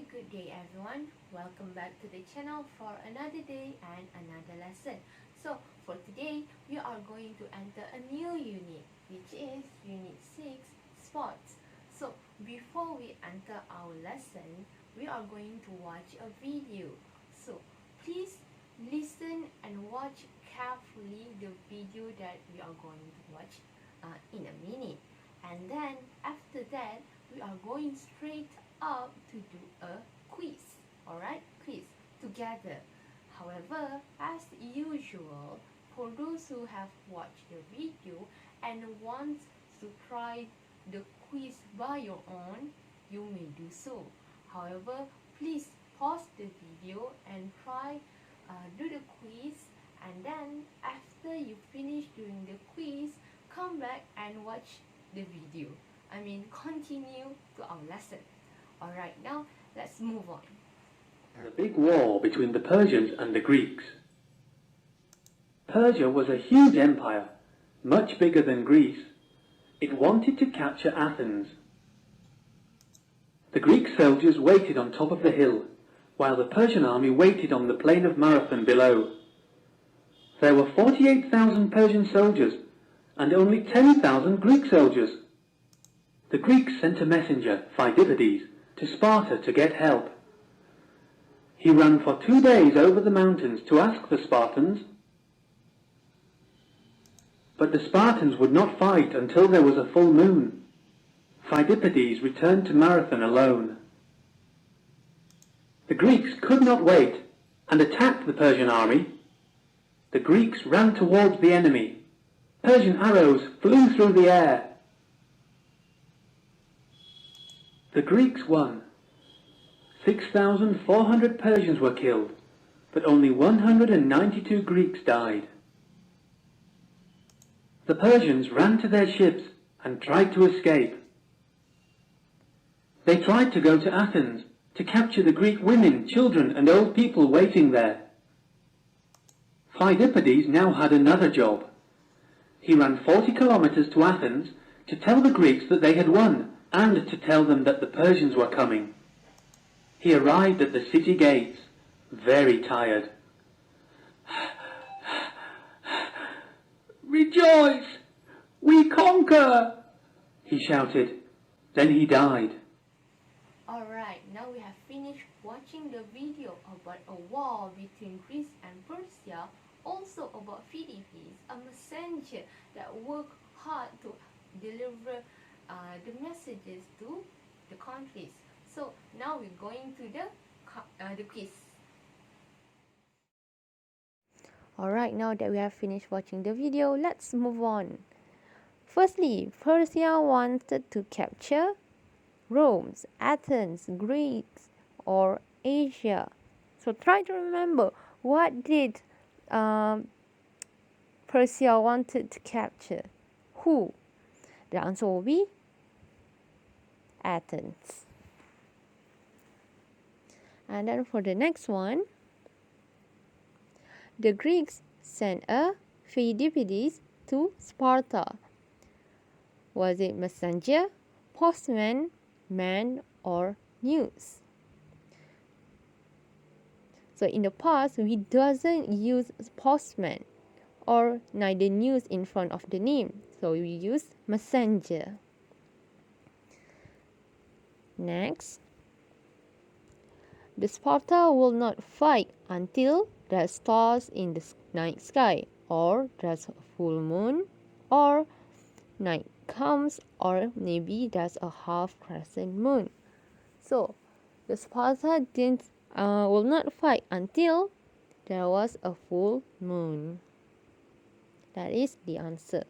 Hi, good day everyone. Welcome back to the channel for another day and another lesson. So for today, we are going to enter a new unit, which is Unit 6, Sports. So before we enter our lesson, we are going to watch a video. So please listen and watch carefully the video that we are going to watch in a minute. And then after that, we are going straight up to do a quiz. Alright, quiz together. However, as usual, for those who have watched the video and want to try the quiz by your own, you may do so. However, please pause the video and try do the quiz, and then after you finish doing the quiz, come back and watch the video. Continue to our lesson. Alright, now let's move on. The big war between the Persians and the Greeks. Persia was a huge empire, much bigger than Greece. It wanted to capture Athens. The Greek soldiers waited on top of the hill, while the Persian army waited on the plain of Marathon below. There were 48,000 Persian soldiers and only 10,000 Greek soldiers. The Greeks sent a messenger, Phidippides, to Sparta to get help. He ran for 2 days over the mountains to ask the Spartans. But the Spartans would not fight until there was a full moon. Phidippides returned to Marathon alone. The Greeks could not wait and attacked the Persian army. The Greeks ran towards the enemy. Persian arrows flew through the air. The Greeks won. 6,400 Persians were killed, but only 192 Greeks died. The Persians ran to their ships and tried to escape. They tried to go to Athens to capture the Greek women, children and old people waiting there. Phidippides now had another job. He ran 40 kilometers to Athens to tell the Greeks that they had won and to tell them that the Persians were coming. He arrived at the city gates, very tired. "Rejoice! We conquer!" he shouted. Then he died. Alright, now we have finished watching the video about a war between Greece and Persia, also about Phidippides, a messenger that worked hard to deliver the messages to the countries. So now we're going to the quiz. Alright, now that we have finished watching the video, let's move on. Firstly, Persia wanted to capture Rome, Athens, Greece, or Asia. So try to remember, what did Persia wanted to capture? Who? The answer will be Athens. And then for the next one, the Greeks sent a Phidippides to Sparta. Was it messenger, postman, man, or news? So in the past, we doesn't use postman or neither news in front of the name. So we use messenger. Next, the Sparta will not fight until there's stars in the night sky, or there's a full moon, or night comes, or maybe there's a half crescent moon. So the Sparta will not fight until there was a full moon. That is the answer.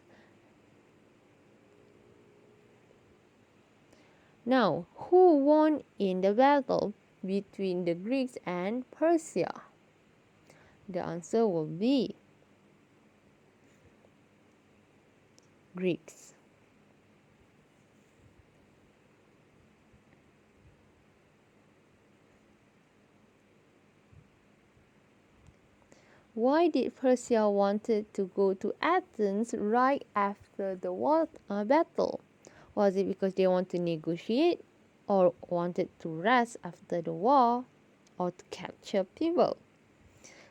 Now, who won in the battle between the Greeks and Persia? The answer will be Greeks. Why did Persia wanted to go to Athens right after the battle? Was it because they want to negotiate, or wanted to rest after the war or to capture people.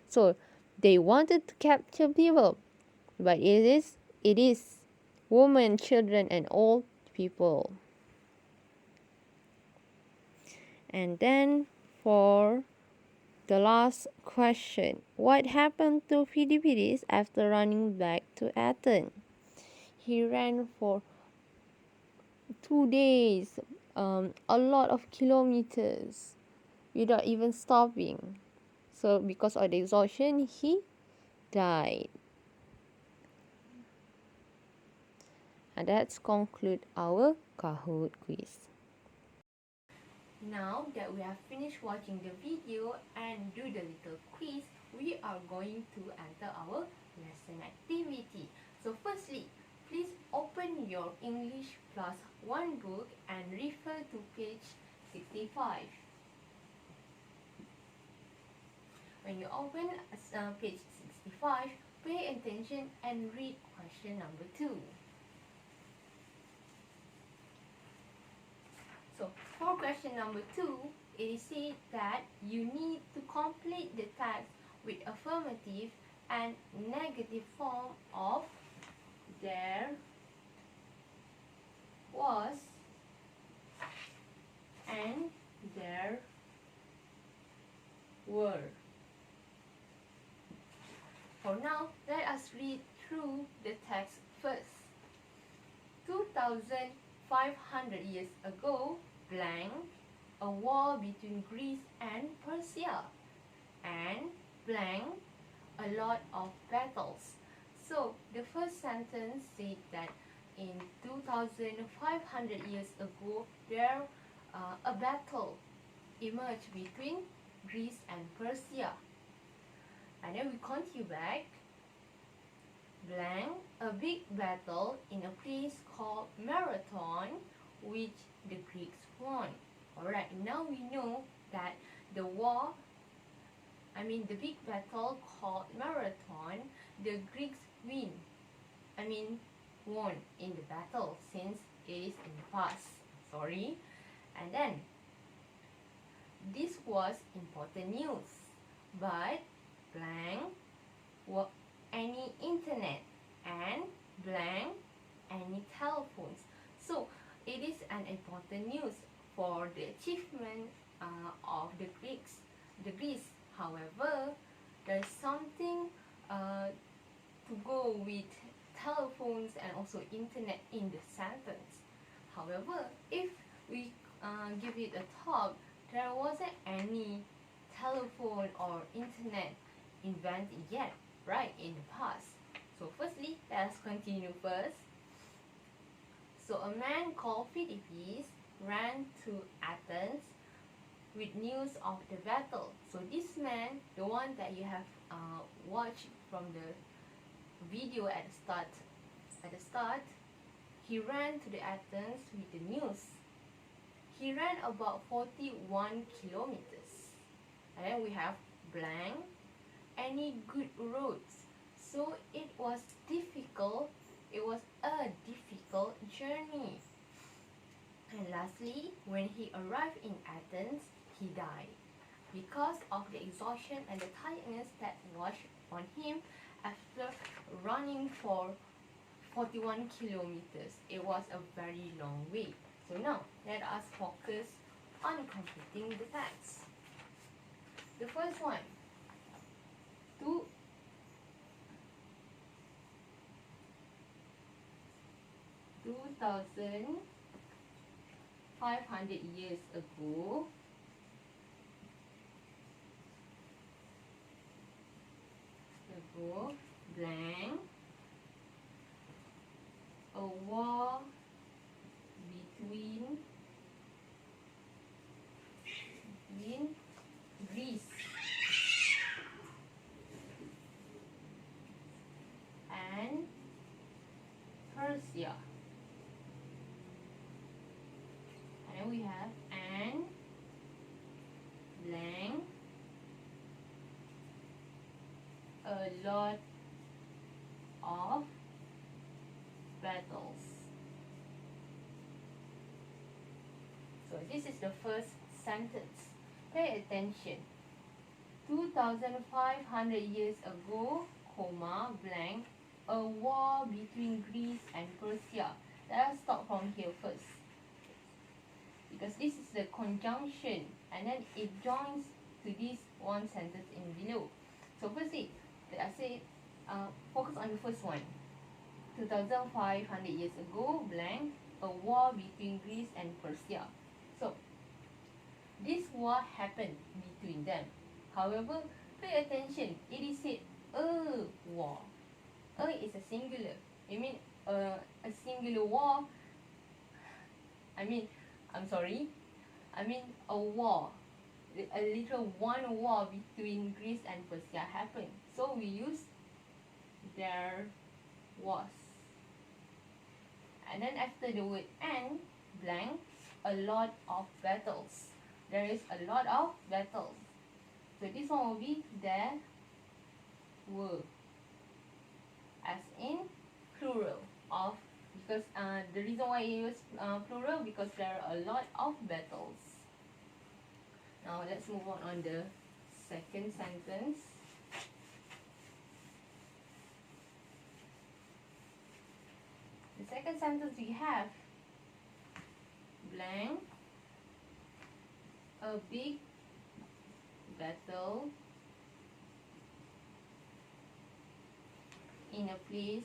So they wanted to capture people, but it is women, children, and old people. And then for the last question, what happened to Philippides after running back to Athens? He ran for 2 days, a lot of kilometers without even stopping. So because of the exhaustion, he died. And that's conclude our Kahoot quiz. Now that we have finished watching the video and do the little quiz, we are going to enter our lesson activity. So firstly, please open your English Plus 1 book and refer to page 65. When you open page 65, pay attention and read question number 2. So for question number 2, it is said that you need to complete the text with affirmative and negative form of there was and there were. For now, let us read through the text first. 2,500 years ago, blank, a war between Greece and Persia, and blank, a lot of battles. So the first sentence said that in 2,500 years ago, there a battle emerged between Greece and Persia. And then we continue back, blank, a big battle in a place called Marathon, which the Greeks won. Alright, now we know that the big battle called Marathon, the Greeks won in the battle since it is in the past. Sorry. And then, this was important news, but blank, any internet, and blank, any telephones. So it is an important news for the achievement of the Greeks. However, there's something to go with telephones and also internet in the sentence. However, if we give it a thought, there wasn't any telephone or internet invented yet, right, in the past. So firstly, let's continue first. So a man called Philippides ran to Athens with news of the battle. So this man, the one that you have watched from the video at the start, he ran to the Athens with the news. He ran about 41 kilometers. And then we have blank, any good roads. So it was difficult. It was a difficult journey. And lastly, when he arrived in Athens, he died because of the exhaustion and the tiredness that was on him after running for 41 kilometers. It was a very long way. So now, let us focus on completing the text. The first one, 2,500 years ago, blank, a war between Greece and Persia. And then we have and blank, a lot of battles. So this is the first sentence. Pay attention. 2,500 years ago, comma, blank, a war between Greece and Persia. Let us start from here first, because this is the conjunction and then it joins to this one sentence in below. So firstly, I say focus on the first one. 2,500 years ago, blank, a war between Greece and Persia. So this war happened between them. However, pay attention, it is said a war. A is a singular. You mean a singular war? I'm sorry. I mean a war. A literal one war between Greece and Persia happened. So we use there was. And then after the word and, blank, a lot of battles. There is a lot of battles. So this one will be there were, as in plural of, because the reason why I use plural, because there are a lot of battles. Now let's move on the second sentence. The second sentence we have blank, a big battle in a place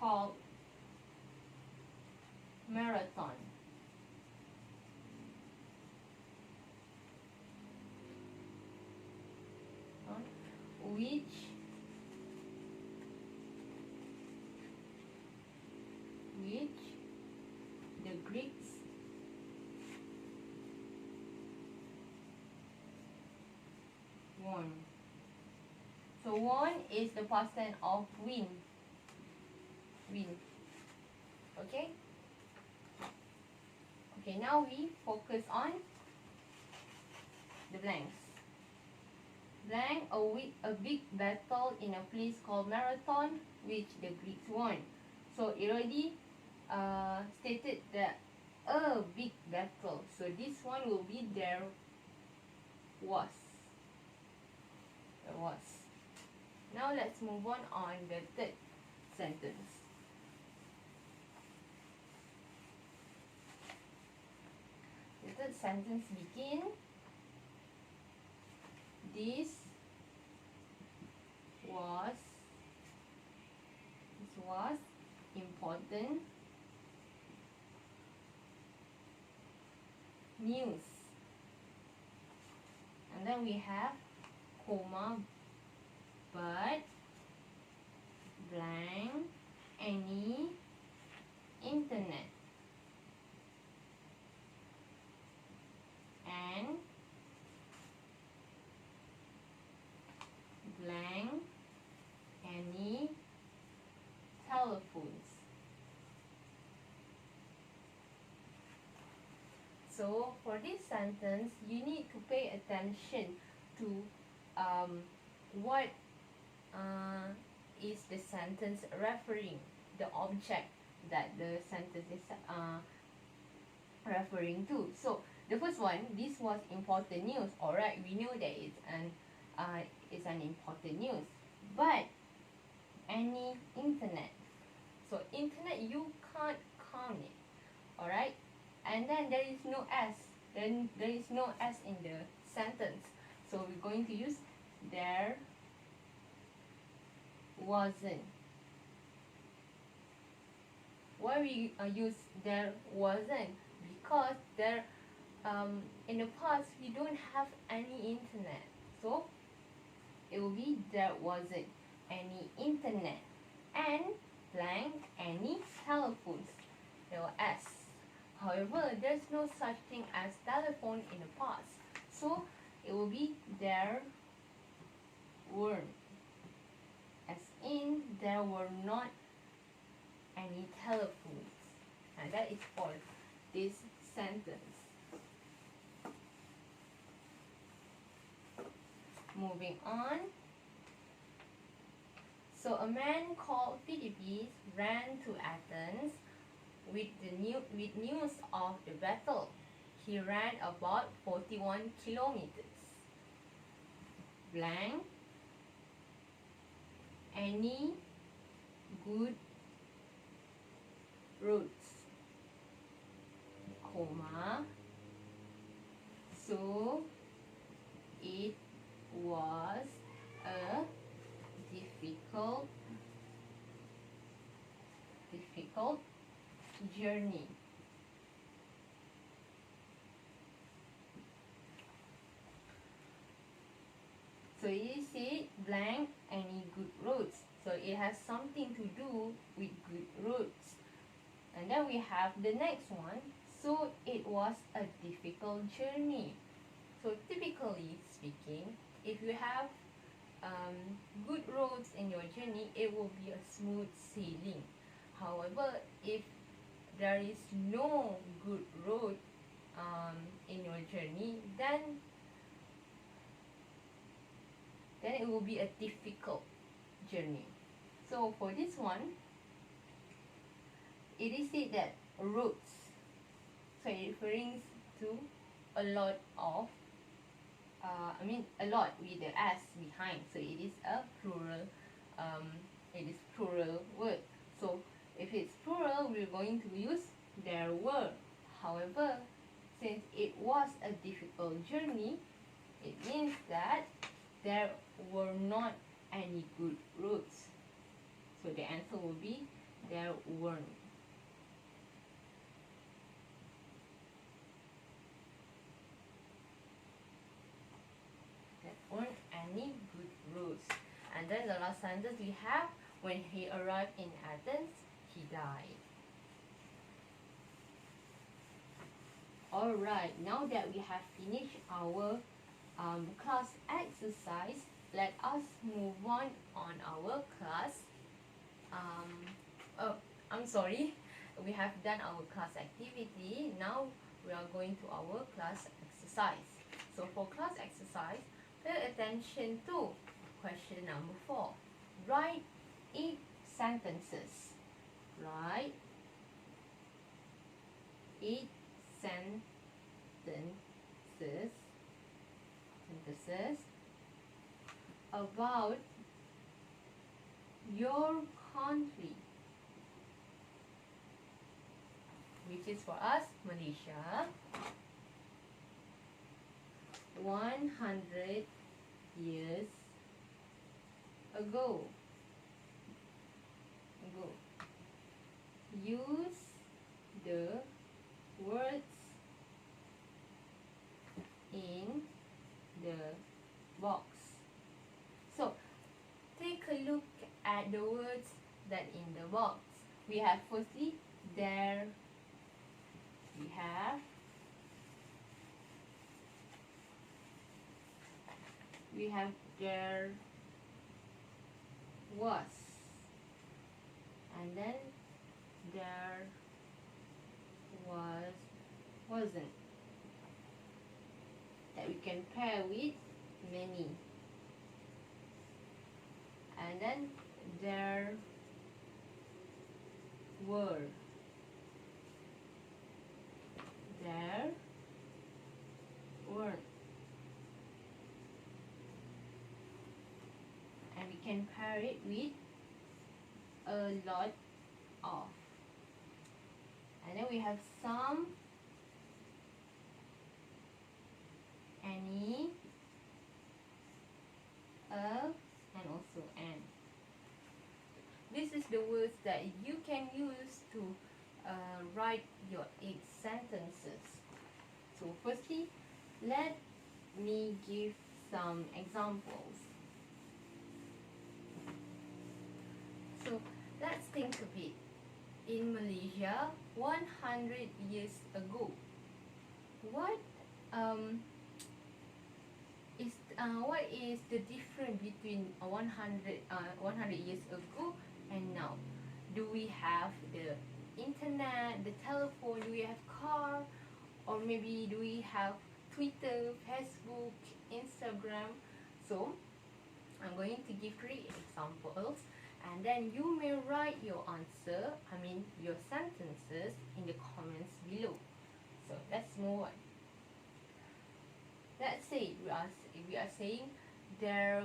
called Marathon. Which the Greeks won. So won is the past tense of win. Okay? Okay, now we focus on the blanks. Blank, a big battle in a place called Marathon, which the Greeks won. So it already stated that a big battle. So this one will be there was. There was. Now let's move on the third sentence. The third sentence begins. This was important news. And then we have comma, but blank any internet and blank any telephones. So for this sentence, you need to pay attention to what is the sentence referring, the object that the sentence is referring to. So the first one, this was important news. Alright, we know that it's an important news. But any internet. So internet, you can't count it. Alright? And then there is no S. Then there is no S in the sentence. So we're going to use there wasn't. Why we use there wasn't? Because there in the past we don't have any internet. So it will be there wasn't any internet and blank any telephones. There was S. However, there's no such thing as telephone in the past. So it will be there weren't. As in, there were not any telephones. And that is for this sentence. Moving on. So a man called Philippus ran to Athens with news of the battle. He ran about 41 kilometers. Blank. Any good routes, comma, so it was a difficult journey. So you see blank any good roads. So it has something to do with good roads. And then we have the next one. So it was a difficult journey. So typically speaking, if you have good roads in your journey, it will be a smooth sailing. However, if there is no good road in your journey, then it will be a difficult journey. So for this one, it is said that roads, so it refers to a lot of a lot with the s behind, so it is a plural word. So if it's plural, we're going to use there were. However, since it was a difficult journey, it means that there were not any good roads. So the answer will be there weren't. There weren't any good roads. And then the last sentence we have, when he arrived in Athens, he died. Alright, now that we have finished our class exercise, let us move on our class. I'm sorry, we have done our class activity. Now we are going to our class exercise. So for class exercise, pay attention to question number 4. Write 8 sentences. Write 8 sentences about your country, which is for us Malaysia, 100 years ago. Use the words in the box. So take a look at the words that in the box. We have firstly there. We have there was, and then there wasn't, that we can pair with many. And then there were, there weren't, and we can pair it with a lot of. And then we have some, any, a, and also an. This is the words that you can use to write your 8 sentences. So firstly, let me give some examples. So let's think a bit. In Malaysia, 100 years ago, what is the difference between 100 years ago and now? Do we have the internet, the telephone? Do we have car? Or maybe do we have Twitter, Facebook, Instagram? So I'm going to give 3 examples, and then you may write your answer, your sentences in the comments below. So let's move on. Let's say we are saying there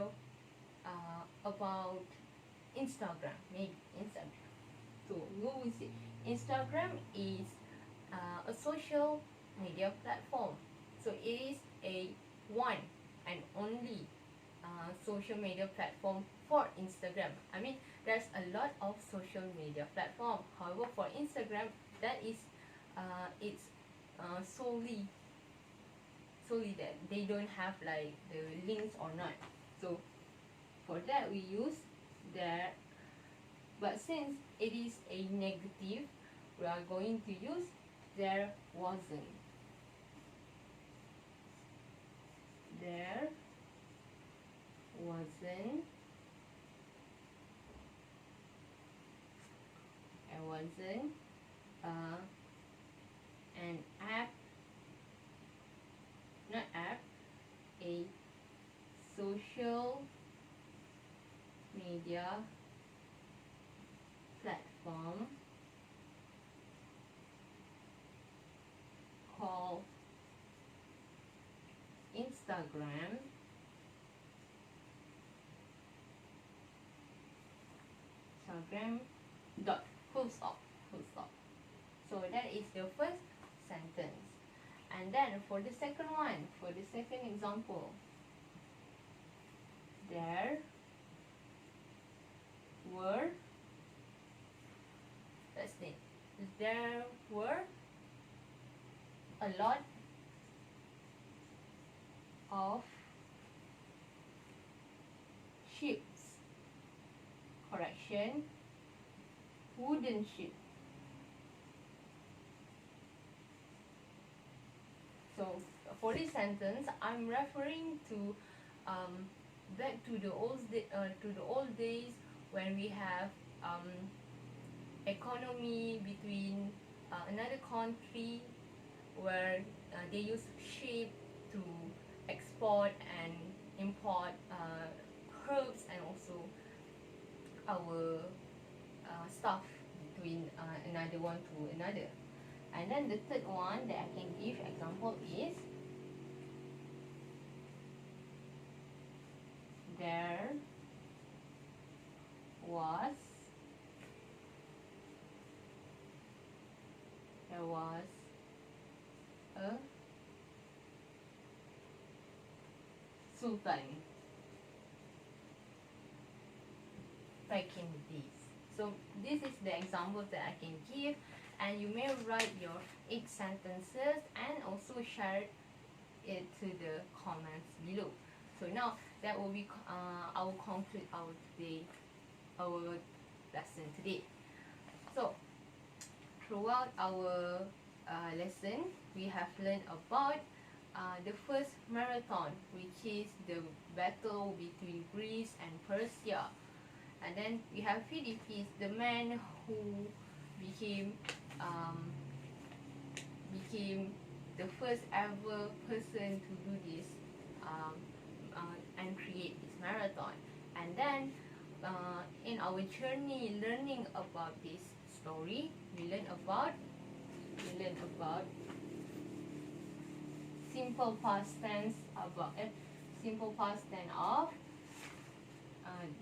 about Instagram, maybe Instagram. So we will say Instagram is a social media platform. So it is a one and only social media platform for Instagram. There's a lot of social media platform. However, for Instagram, that is it's solely that they don't have like the links or not. So for that we use there. But since it is a negative, we are going to use there wasn't. There wasn't an app, not app, a social media platform called Instagram dot full stop. So that is the first sentence. And then for the second one, for the second example, there were, let's see, there were a lot of ships. Correction, wooden ship. So for this sentence, I'm referring to back to the old days when we have economy between another country, where they use ship to export and import herbs and also our stuff between another one to another. And then the third one that I can give example is there was a sultan back in the days. So this is the examples that I can give, and you may write your 8 sentences and also share it to the comments below. So now that will be I will conclude our lesson today. So throughout our lesson, we have learned about the first marathon, which is the battle between Greece and Persia. And then we have Philippines, the man who became the first ever person to do this and create this marathon. And then in our journey learning about this story, we learn about simple past tense of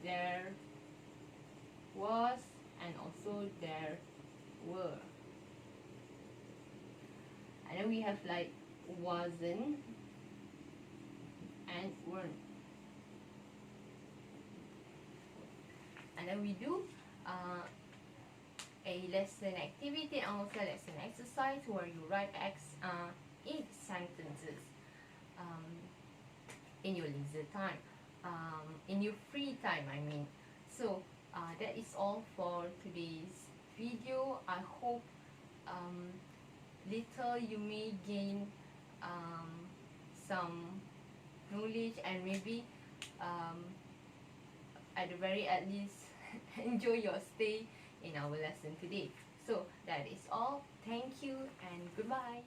there was and also there were. And then we have like wasn't and weren't. And then we do a lesson activity and also lesson exercise where you write 8 sentences in your leisure time, in your free time, So that is all for today's video. I hope little you may gain some knowledge and maybe at least enjoy your stay in our lesson today. So that is all. Thank you and goodbye.